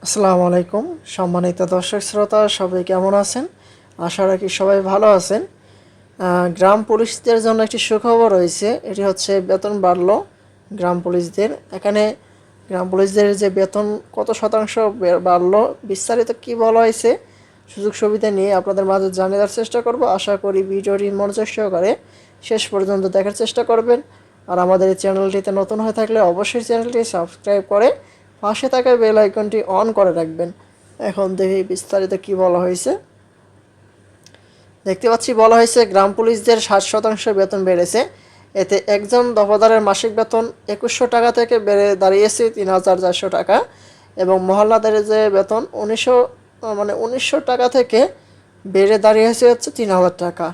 আসসালামু আলাইকুম সম্মানিত দর্শক শ্রোতা, সবাই কেমন আছেন? আশা রাখি সবাই ভালো আছেন। গ্রাম পুলিশদের জন্য একটি সুখবর রয়েছে। এটি হচ্ছে বেতন বাড়লো গ্রাম পুলিশদের। এখানে গ্রাম পুলিশদের যে বেতন কত শতাংশ বাড়লো, বিস্তারিত কি বলা হয়েছে, সুযোগ সুবিধা নিয়ে আপনাদের মাঝে জানিয়ে দেওয়ার চেষ্টা করব। আশা করি ভিডিওটি মনোযোগ সহকারে শেষ পর্যন্ত দেখার চেষ্টা করবেন। আর আমাদের এই চ্যানেলটিতে নতুন হয়ে থাকলে অবশ্যই চ্যানেলটি সাবস্ক্রাইব করে পাশে থাকা বেল আইকনটি অন করে রাখবেন। এখন দেখি বিস্তারিত কি বলা হয়েছে। দেখতে পাচ্ছি বলা হয়েছে গ্রাম পুলিশদের 60% বেতন বেড়েছে। এতে একজন দফাদারের মাসিক বেতন 2100 টাকা থেকে বেড়ে দাঁড়িয়েছে 3400 টাকা এবং মহল্লাদের যে বেতন 1900 টাকা থেকে বেড়ে দাঁড়িয়েছে হচ্ছে 3000 টাকা।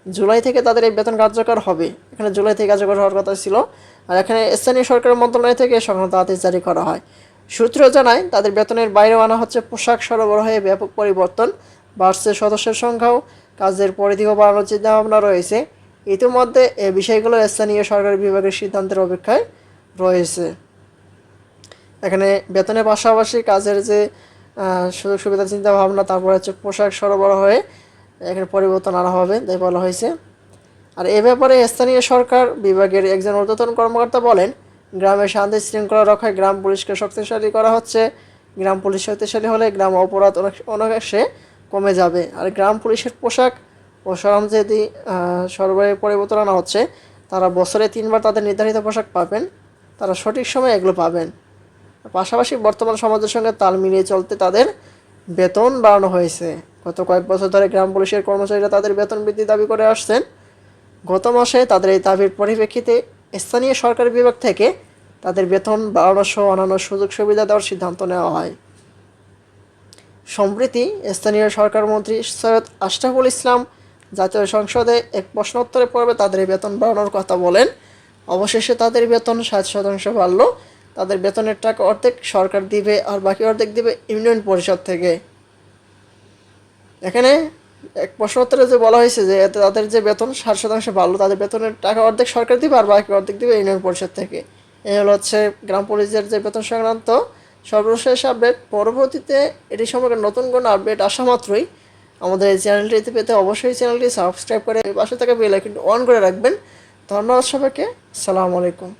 জুলাই থেকে তাদের এই বেতন কার্যকর হবে। এখানে জুলাই থেকে কার্যকর হওয়ার কথা ছিল, আর এখানে স্থানীয় সরকারের মন্ত্রণালয় থেকে সংক্রান্ত আদেশ জারি করা হয়। সূত্র জানায় তাদের বেতনের বাইরেও আনা হচ্ছে পোশাক সরবরাহে ব্যাপক পরিবর্তন, বাড়ছে সদস্যের সংখ্যাও, কাজের পরিধিও বাড়ানোর চিন্তাভাবনা রয়েছে। ইতিমধ্যে এই বিষয়গুলো স্থানীয় সরকারি বিভাগের সিদ্ধান্তের অপেক্ষায় রয়েছে। এখানে বেতনের পাশাপাশি কাজের যে সুযোগ সুবিধার চিন্তাভাবনা, তারপর হচ্ছে পোশাক সরবরাহে এখানে পরিবর্তন আনা হবে তাই বলা হয়েছে। আর এ ব্যাপারে স্থানীয় সরকার বিভাগের একজন ঊর্ধ্বতন কর্মকর্তা বলেন, গ্রামের শান্তি শৃঙ্খলা রক্ষায় গ্রাম পুলিশকে শক্তিশালী করা হচ্ছে। গ্রাম পুলিশ শক্তিশালী হলে গ্রাম অপরাধ অনেকাংশে কমে যাবে। আর গ্রাম পুলিশের পোশাক ও সরঞ্জাদি সরবরাহে পরিবর্তন আনা হচ্ছে। তারা বছরে 3বার তাদের নির্ধারিত পোশাক পাবেন, তারা সঠিক সময়ে এগুলো পাবেন। পাশাপাশি বর্তমান সমাজের সঙ্গে তাল মিলিয়ে চলতে তাদের বেতন বাড়ানো হয়েছে। গত কয়েক বছর ধরে গ্রাম পুলিশের কর্মচারীরা তাদের বেতন বৃদ্ধি দাবি করে আসছেন। গত মাসে তাদের এই দাবির পরিপ্রেক্ষিতে স্থানীয় সরকারি বিভাগ থেকে তাদের বেতন বাড়ানো সহ অন্যান্য সুযোগ সুবিধা দেওয়ার সিদ্ধান্ত নেওয়া হয়। সম্প্রতি স্থানীয় সরকার মন্ত্রী সৈয়দ আশরাফুল ইসলাম জাতীয় সংসদে এক প্রশ্নোত্তরে পর্বে তাদের এই বেতন বাড়ানোর কথা বলেন। অবশেষে তাদের বেতন 60% বাড়ল। তাদের বেতনের টাকা অর্ধেক সরকার দিবে আর বাকি অর্ধেক দিবে ইউনিয়ন পরিষদ থেকে। এখানে এক প্রশ্নোত্তরে যে বলা হয়েছে যে তাদের যে বেতন 60% বাড়লো, তাদের বেতনের টাকা অর্ধেক সরকার দিবে আর বাকি অর্ধেক দিবে ইউনিয়ন পরিষদ থেকে। এই হচ্ছে গ্রাম পুলিশের যে বেতন সংক্রান্ত সর্বশেষ আপডেট। পরবর্তীতে এটি সম্পর্কে নতুন কোনো আপডেট আসা মাত্রই আমাদের এই চ্যানেলটিতে পেতে অবশ্যই চ্যানেলটি সাবস্ক্রাইব করে পাশে থাকা বেল আইকনটি অন করে রাখবেন। ধন্যবাদ সবাইকে। আসসালামু আলাইকুম।